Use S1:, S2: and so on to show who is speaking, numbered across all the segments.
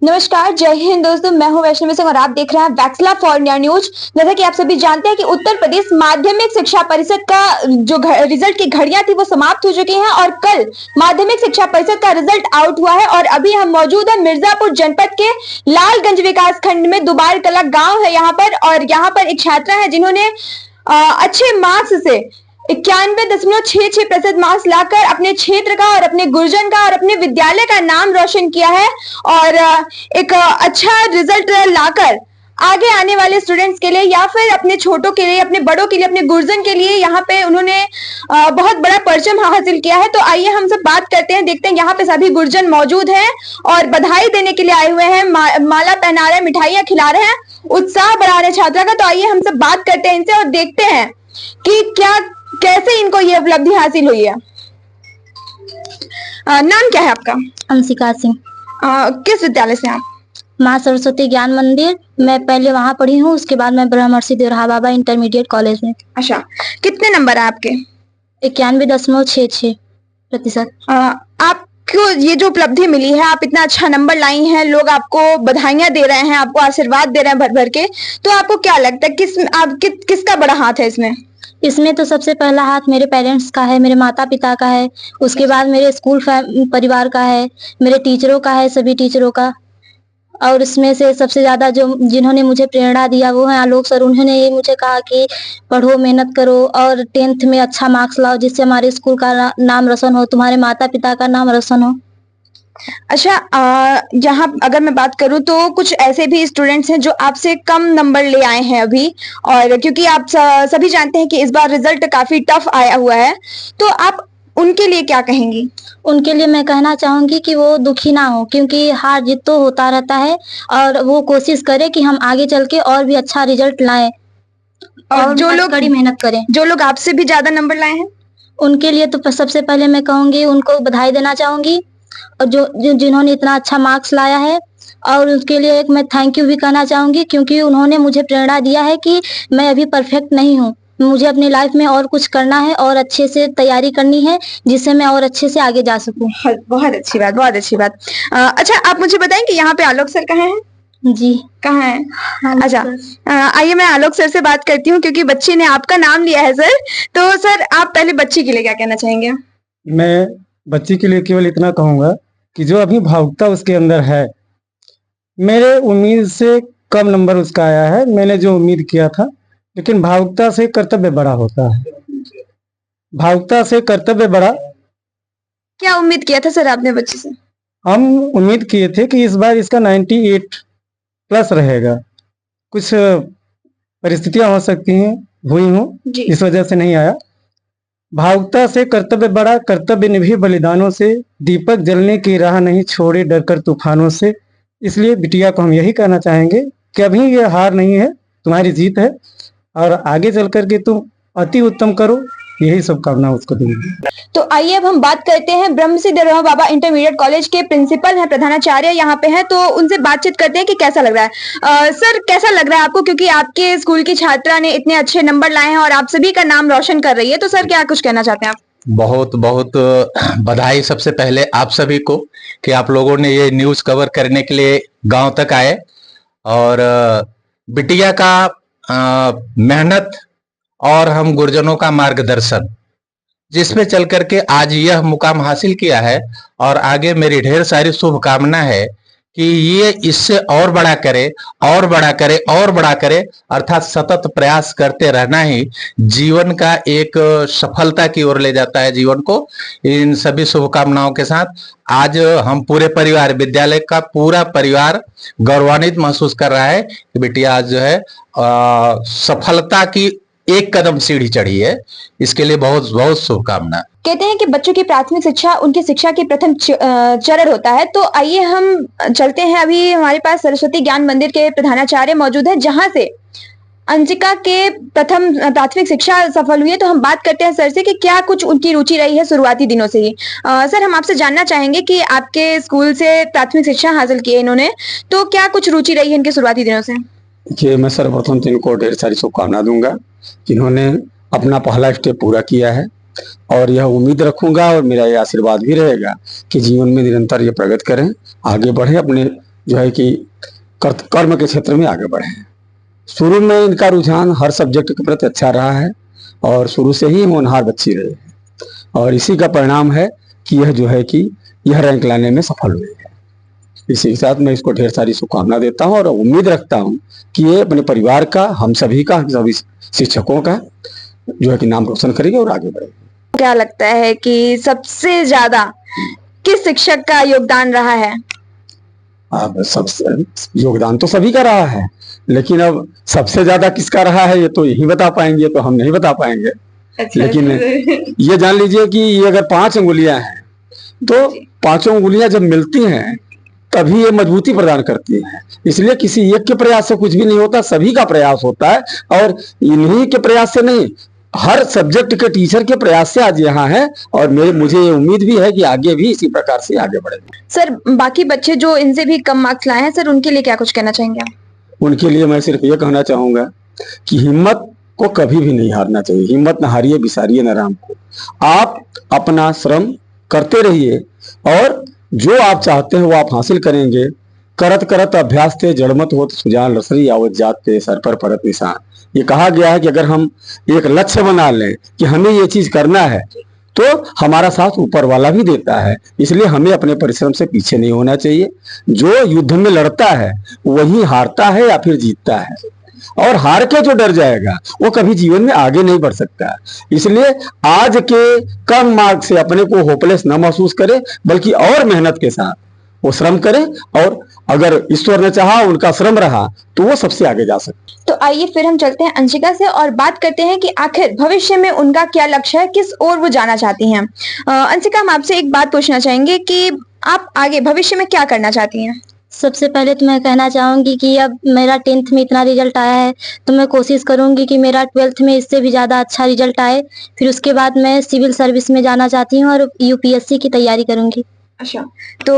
S1: नमस्कार, जय हिंद दोस्तों। मैं हूं वैष्णवी सिंह और आप देख रहे हैं वैक्सला फॉर इंडिया न्यूज। जैसा कि आप सभी जानते हैं कि उत्तर प्रदेश माध्यमिक शिक्षा परिषद का जो रिजल्ट की घड़ियां थी वो समाप्त हो चुकी हैं और कल माध्यमिक शिक्षा परिषद का रिजल्ट आउट हुआ है। और अभी हम मौजूद हैं मिर्जापुर जनपद के लालगंज विकास खंड में दुबार कला गांव है यहाँ पर। और यहाँ पर एक छात्रा है जिन्होंने अच्छे मार्क्स से 91.66% मार्क्स लाकर अपने क्षेत्र का और अपने गुर्जन का और अपने विद्यालय का नाम रोशन किया है। और एक अच्छा रिजल्ट लाकर आगे आने वाले स्टूडेंट्स के लिए या फिर अपने छोटों के लिए, अपने बड़ों के लिए, अपने गुर्जन के लिए यहाँ पे उन्होंने बहुत बड़ा परचम हासिल किया है। तो आइए हम सब बात करते हैं, देखते हैं यहाँ पे सभी गुर्जन मौजूद हैं और बधाई देने के लिए आए हुए हैं, माला पहना रहे हैं, मिठाइयां खिला रहे हैं, उत्साह बढ़ा रहे हैं छात्रा का। तो आइए हम सब बात करते हैं इनसे और देखते हैं कि कैसे इनको ये उपलब्धि हासिल हुई है। नाम क्या है आपका?
S2: अंशिका सिंह।
S1: किस विद्यालय से आप?
S2: माँ सरस्वती ज्ञान मंदिर। मैं पहले वहाँ पढ़ी हूँ, उसके बाद मैं ब्रह्मर्षि देवराहा बाबा इंटरमीडिएट कॉलेज में।
S1: अच्छा, कितने नंबर है आपके?
S2: 91.66%।
S1: आपको ये जो उपलब्धि मिली है, आप इतना अच्छा नंबर लाई हैं, लोग आपको बधाइयां दे रहे हैं, आपको आशीर्वाद दे रहे हैं भर भर के, तो आपको क्या लगता है किसका बड़ा हाथ है इसमें?
S2: इसमें तो सबसे पहला हाथ मेरे पेरेंट्स का है, मेरे माता पिता का है, उसके बाद मेरे स्कूल परिवार का है, मेरे टीचरों का है, सभी टीचरों का। और इसमें से सबसे ज्यादा जिन्होंने मुझे प्रेरणा दिया वो है आलोक सर। उन्होंने ये मुझे कहा कि पढ़ो, मेहनत करो और 10th में अच्छा मार्क्स लाओ, जिससे हमारे स्कूल का नाम रोशन हो, तुम्हारे माता पिता का नाम रोशन हो।
S1: अच्छा, यहाँ अगर मैं बात करूँ तो कुछ ऐसे भी स्टूडेंट्स हैं जो आपसे कम नंबर ले आए हैं अभी, और क्योंकि आप सभी जानते हैं कि इस बार रिजल्ट काफी टफ आया हुआ है, तो आप उनके लिए क्या कहेंगी?
S2: उनके लिए मैं कहना चाहूंगी कि वो दुखी ना हो, क्योंकि हार जीत तो होता रहता है और वो कोशिश करे कि हम आगे चल के और भी अच्छा रिजल्ट लाएं और जो लोग कड़ी मेहनत करें।
S1: जो लोग आपसे भी ज्यादा नंबर लाए हैं
S2: उनके लिए तो सबसे पहले मैं कहूंगी, उनको बधाई देना चाहूंगी, और जिन्होंने इतना अच्छा मार्क्स लाया है, और उसके लिए एक मैं थैंक यू भी कहना चाहूंगी, क्योंकि उन्होंने मुझे प्रेरणा दिया है कि मैं अभी परफेक्ट नहीं हूँ, मुझे अपनी लाइफ में और कुछ करना है और अच्छे से तैयारी करनी है, जिससे मैं और अच्छे से आगे जा सकूं।
S1: बहुत अच्छी बात, बहुत अच्छी बात। अच्छा, आप मुझे बताएं कि यहाँ पे आलोक सर कहाँ हैं?
S2: जी,
S1: कहाँ है? अच्छा, आइए मैं आलोक सर से बात करती हूँ, क्योंकि बच्चे ने आपका नाम लिया है सर। तो सर, आप पहले बच्ची के लिए क्या कहना चाहेंगे?
S3: मैं बच्ची के लिए केवल इतना कहूंगा कि जो अभी भावुकता उसके अंदर है, मेरे उम्मीद से कम नंबर उसका आया है, मैंने जो उम्मीद किया था, लेकिन भावुकता से कर्तव्य बड़ा होता है। भावुकता से कर्तव्य बड़ा।
S1: क्या उम्मीद किया था सर आपने बच्चे से?
S3: हम उम्मीद किए थे कि इस बार इसका 98+ रहेगा। कुछ परिस्थितियां हो सकती हैं, हुई हों, इस वजह से नहीं आया। भावुकता से कर्तव्य बड़ा, कर्तव्य निभे बलिदानों से, दीपक जलने की राह नहीं छोड़े डरकर तूफानों से। इसलिए बिटिया को हम यही कहना चाहेंगे कि अभी ये हार नहीं है, तुम्हारी जीत है, और आगे चल करके तुम अति उत्तम करो, यही शुभकामना उसको दूंगी।
S1: तो आइए अब हम बात करते हैं ब्रह्मर्षि देवराहा बाबा इंटरमीडिएट कॉलेज के प्रिंसिपल हैं, प्रधानाचार्य यहाँ पे हैं, तो उनसे बातचीत करते हैं कि कैसा लग रहा है। सर, कैसा लग रहा है आपको, क्योंकि आपके स्कूल की छात्रा ने इतने अच्छे नंबर लाए हैं और आप सभी का नाम रोशन कर रही है, तो सर क्या कुछ कहना चाहते हैं आप?
S4: बहुत बहुत बधाई सबसे पहले आप सभी को कि आप लोगों ने ये न्यूज कवर करने के लिए गांव तक आए, और बिटिया का मेहनत और हम गुरजनों का मार्गदर्शन, जिसमें चल करके आज यह मुकाम हासिल किया है। और आगे मेरी ढेर सारी शुभकामना है कि ये इससे और बड़ा करे, और बड़ा करे, और बड़ा करे, अर्थात सतत प्रयास करते रहना ही जीवन का एक सफलता की ओर ले जाता है जीवन को। इन सभी शुभकामनाओं के साथ आज हम पूरे परिवार, विद्यालय का पूरा परिवार गौरवान्वित महसूस कर रहा है कि बिटिया आज जो है सफलता की एक कदम सीढ़ी चढ़ी है। इसके लिए बहुत बहुत शुभकामना।
S1: कहते हैं कि बच्चों की प्राथमिक शिक्षा उनकी शिक्षा की प्रथम चरण होता है। तो आइए हम चलते हैं, अभी हमारे पास सरस्वती ज्ञान मंदिर के प्रधानाचार्य मौजूद हैं, जहां से अंशिका के प्रथम प्राथमिक शिक्षा सफल हुई है। तो हम बात करते हैं सर से कि क्या कुछ उनकी रुचि रही है शुरुआती दिनों से ही। सर, हम आपसे जानना चाहेंगे कि आपके स्कूल से प्राथमिक शिक्षा हासिल की है इन्होंने, तो क्या कुछ रुचि रही है इनके शुरुआती दिनों से?
S5: देखिए, मैं सर्वप्रथम इनको ढेर सारी शुभकामना दूंगा, जिन्होंने अपना पहला स्टेप पूरा किया है, और यह उम्मीद रखूंगा और मेरा ये आशीर्वाद भी रहेगा कि जीवन में निरंतर ये प्रगति करें, आगे बढ़े, अपने जो है कि कर्म के क्षेत्र में आगे बढ़े। शुरू में इनका रुझान हर सब्जेक्ट के प्रति अच्छा रहा है और शुरू से ही होनहार बच्ची रही है और इसी का परिणाम है कि यह जो है कि यह रैंक लाने में सफल हुई है। इसी के साथ मैं इसको ढेर सारी शुभकामना देता हूं और उम्मीद रखता हूं कि ये अपने परिवार का, हम सभी का, सभी शिक्षकों का जो है कि नाम रोशन करेगी और आगे बढ़ेगी।
S1: क्या लगता है कि सबसे ज्यादा किस शिक्षक का योगदान रहा है?
S5: अब सबसे योगदान तो सभी का रहा है, लेकिन अब सबसे ज्यादा किसका रहा है ये तो यही बता पाएंगे, तो हम नहीं बता पाएंगे।
S1: अच्छा,
S5: लेकिन ये जान लीजिए कि ये अगर 5 अंगुलियां हैं तो 5 अंगुलियां जब मिलती हैं तभी ये मजबूती प्रदान करती है। इसलिए किसी एक के प्रयास से कुछ भी नहीं होता, सभी का प्रयास होता है और इन्हीं के प्रयास से नहीं, हर सब्जेक्ट के टीचर के प्रयास से आज यहाँ है और मुझे ये उम्मीद भी है कि आगे भी इसी प्रकार से आगे बढ़ेंगे।
S1: सर, बाकी बच्चे जो इनसे भी कम मार्क्स लाए हैं, सर उनके लिए क्या कुछ कहना चाहेंगे आप?
S5: उनके लिए मैं सिर्फ ये कहना चाहूंगा कि हिम्मत को कभी भी नहीं हारना चाहिए। हिम्मत न हारिए, बिसारिए न राम को। आप अपना श्रम करते रहिए और जो आप चाहते हैं वो आप हासिल करेंगे। करत करत अभ्यास थे जड़मत होत सुजान रसरी आवत जाते सर पर परत निशान। ये कहा गया है कि अगर हम एक लक्ष्य बना लें कि हमें ये चीज करना है तो हमारा साथ ऊपर वाला भी देता है। इसलिए हमें अपने परिश्रम से पीछे नहीं होना चाहिए। जो युद्ध में लड़ता है वही हारता है या फिर जीतता है, और हार के जो डर जाएगा वो कभी जीवन में आगे नहीं बढ़ सकता। इसलिए आज के कम मार्क्स से अपने को होपलेस न महसूस करे, बल्कि और मेहनत के साथ वो श्रम करे और अगर ईश्वर ने चाहा, उनका श्रम रहा तो वो सबसे आगे जा सकते।
S1: तो आइए फिर हम चलते हैं अंशिका से और बात करते हैं कि आखिर भविष्य में उनका क्या लक्ष्य है, किस ओर वो जाना चाहती हैं। अंशिका, हम आपसे एक बात पूछना चाहेंगे कि आप आगे भविष्य में क्या करना चाहती हैं?
S2: सबसे पहले तो मैं कहना चाहूंगी कि अब मेरा 10th में इतना रिजल्ट आया है तो मैं कोशिश करूंगी कि मेरा 12th में इससे भी ज़्यादा अच्छा रिजल्ट आए। फिर उसके बाद मैं सिविल सर्विस में जाना चाहती हूँ और यूपीएससी की तैयारी करूंगी।
S1: अच्छा, तो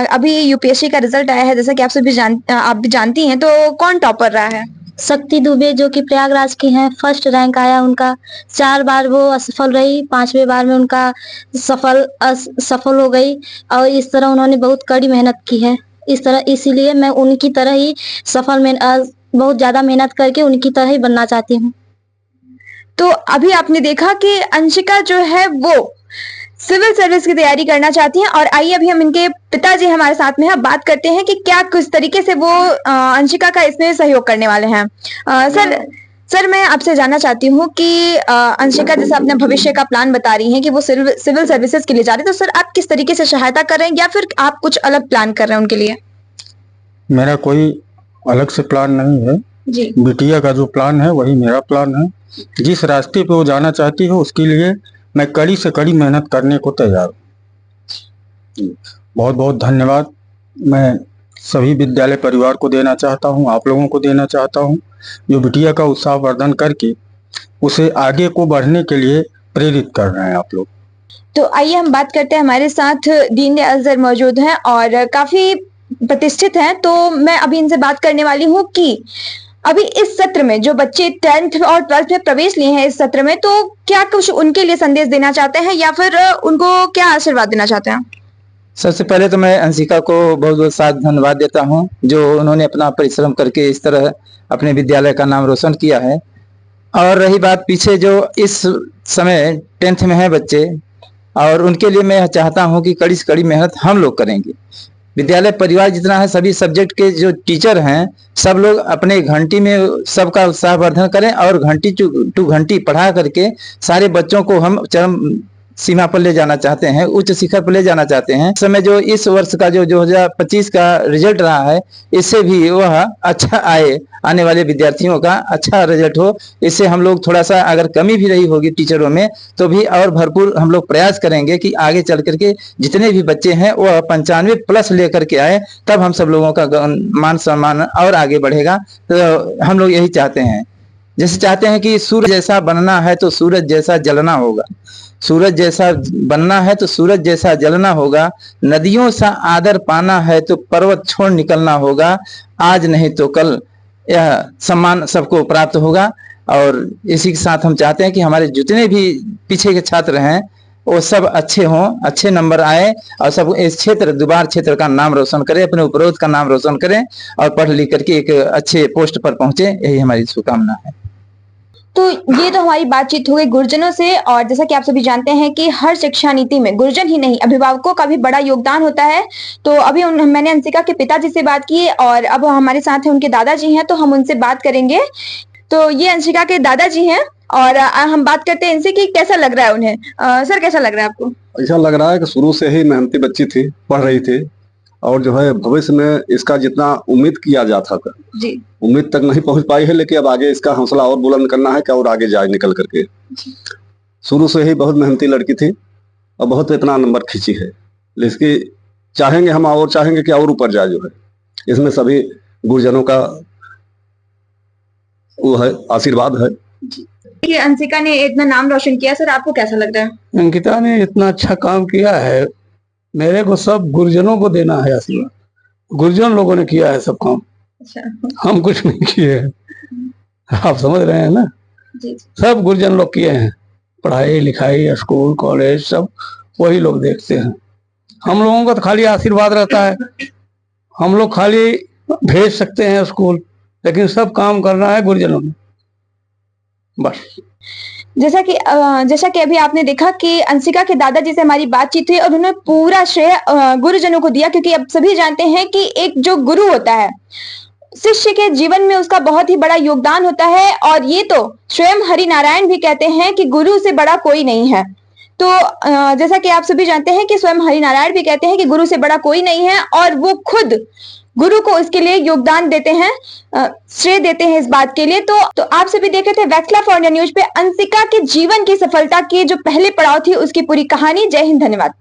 S1: अभी यूपीएससी का रिजल्ट आया है, जैसा कि आप भी जानती हैं, तो कौन टॉपर रहा है?
S2: शक्ति दुबे, जो कि प्रयागराज की हैं, फर्स्ट रैंक आया उनका। 4 बार वो असफल रही, 5वें बार में उनका सफल हो गई और इस तरह उन्होंने बहुत कड़ी मेहनत की है। इसीलिए मैं उनकी तरह ही बहुत ज्यादा मेहनत करके उनकी तरह ही बनना चाहती हूँ।
S1: तो अभी आपने देखा कि अंशिका जो है वो सिविल सर्विस की तैयारी करना चाहती हैं और आइए अभी हम इनके पिताजी हमारे साथ में हैं, बात करते हैं कि क्या किस तरीके से वो अंशिका का इसमें सहयोग करने वाले हैं। सर मैं आपसे जानना चाहती हूँ कि अंशिका जैसे अपने भविष्य का प्लान बता रही हैं कि वो सिविल सर्विसेज के लिए जा रही है, तो सर आप किस तरीके से सहायता कर रहे हैं या फिर आप कुछ अलग प्लान कर रहे हैं उनके लिए?
S3: मेरा कोई अलग से प्लान नहीं है
S1: जी।
S3: बिटिया का जो प्लान है वही मेरा प्लान है। जिस रास्ते पे वो जाना चाहती है उसके लिए मैं कड़ी से कड़ी मेहनत करने को तैयार हूँ। बहुत बहुत धन्यवाद मैं सभी विद्यालय परिवार को देना चाहता हूँ, आप लोगों को देना चाहता हूँ, जो बिटिया का उत्साहवर्धन करके उसे आगे को बढ़ने के लिए प्रेरित कर रहे हैं आप लोग।
S1: तो आइए हम बात करते हैं, हमारे साथ दीनदयाल सर मौजूद हैं और काफी प्रतिष्ठित हैं। तो मैं अभी इनसे बात करने वाली हूँ कि अभी इस सत्र में जो बच्चे 10th और 12th में प्रवेश लिए हैं इस सत्र में, तो क्या कुछ उनके लिए संदेश देना चाहते हैं या फिर उनको क्या आशीर्वाद देना चाहते हैं?
S6: सबसे पहले तो मैं अंशिका को बहुत बहुत साथ धन्यवाद देता हूं, जो उन्होंने अपना परिश्रम करके इस तरह अपने विद्यालय का नाम रोशन किया है। और रही बात पीछे जो इस समय 10th में है बच्चे, और उनके लिए मैं चाहता हूं कि कड़ी से कड़ी मेहनत हम लोग करेंगे। विद्यालय परिवार जितना है, सभी सब्जेक्ट के जो टीचर हैं सब लोग अपने घंटी में सबका उत्साहवर्धन करें और घंटी टू घंटी पढ़ा करके सारे बच्चों को हम चरम सीमा पर ले जाना चाहते हैं, उच्च शिखर पर ले जाना चाहते हैं। इस समय जो इस वर्ष का जो 2025 का रिजल्ट रहा है, इससे भी वह अच्छा आए, आने वाले विद्यार्थियों का अच्छा रिजल्ट हो। इससे हम लोग थोड़ा सा अगर कमी भी रही होगी टीचरों में तो भी और भरपूर हम लोग प्रयास करेंगे कि आगे चल करके जितने भी बच्चे हैं वह 95+ लेकर के आए, तब हम सब लोगों का मान सम्मान और आगे बढ़ेगा। तो हम लोग यही चाहते हैं, जैसे चाहते हैं कि सूरज जैसा बनना है तो सूरज जैसा जलना होगा, सूरज जैसा बनना है तो सूरज जैसा जलना होगा, नदियों सा आदर पाना है तो पर्वत छोड़ निकलना होगा, आज नहीं तो कल यह सम्मान सबको प्राप्त होगा। और इसी के साथ हम चाहते हैं कि हमारे जितने भी पीछे के छात्र हैं वो सब अच्छे हों, अच्छे नंबर आए और सब इस क्षेत्र दुबार क्षेत्र का नाम रोशन करें, अपने उपरोक्त का नाम रोशन करें और पढ़ लिख करके एक अच्छे पोस्ट पर पहुंचे, यही हमारी शुभकामना है।
S1: तो ये तो हमारी बातचीत हो गई गुरुजनों से। और जैसा कि आप सभी जानते हैं कि हर शिक्षा नीति में गुरुजन ही नहीं, अभिभावकों का भी बड़ा योगदान होता है। तो अभी मैंने अंशिका के पिताजी से बात की और अब हमारे साथ हैं उनके दादाजी हैं, तो हम उनसे बात करेंगे। तो ये अंशिका के दादाजी हैं और हम बात करते हैं इनसे कि कैसा लग रहा है उन्हें। सर, कैसा लग रहा है आपको?
S7: ऐसा लग रहा है कि शुरू से ही मेहनती बच्ची थी, पढ़ रही थी और जो है भविष्य में इसका जितना उम्मीद किया जाता था
S1: जी,
S7: उम्मीद तक नहीं पहुंच पाई है, लेकिन अब आगे इसका हौसला और बुलंद करना है कि और आगे जाए निकल करके। शुरू से ही बहुत मेहनती लड़की थी और बहुत इतना नंबर खींची है, लेकिन चाहेंगे हम और चाहेंगे कि और ऊपर जाए। जो है इसमें सभी गुरुजनों का वो है, आशीर्वाद है।
S1: कि अंशिका ने इतना नाम रोशन किया, सर आपको कैसा लग रहा है?
S3: अंकिता ने इतना अच्छा काम किया है, मेरे को सब गुरुजनों को देना है आशीर्वाद। गुरुजन लोगों ने किया है सब काम, हम कुछ नहीं किए हैं, आप समझ रहे हैं ना
S1: जी।
S3: सब गुरुजन लोग किए हैं, पढ़ाई लिखाई स्कूल कॉलेज सब वही लोग देखते हैं। हम लोगों का तो खाली आशीर्वाद रहता है, हम लोग खाली भेज सकते हैं स्कूल, लेकिन सब काम करना है गुरुजनों ने बस।
S1: जैसा कि अभी आपने देखा कि अंशिका के दादाजी से हमारी बातचीत हुई और उन्होंने पूरा श्रेय गुरुजनों को दिया, क्योंकि अब सभी जानते हैं कि एक जो गुरु होता है शिष्य के जीवन में उसका बहुत ही बड़ा योगदान होता है। और ये तो स्वयं हरि नारायण भी कहते हैं कि गुरु से बड़ा कोई नहीं है। तो जैसा कि आप सभी जानते हैं कि स्वयं हरि नारायण भी कहते हैं कि गुरु से बड़ा कोई नहीं है और वो खुद गुरु को इसके लिए योगदान देते हैं, श्रेय देते हैं इस बात के लिए। तो आप सभी देख रहे थे वैक्सला फॉर इंडिया न्यूज पे अंशिका के जीवन की सफलता की जो पहले पड़ाव थी उसकी पूरी कहानी। जय हिंद, धन्यवाद।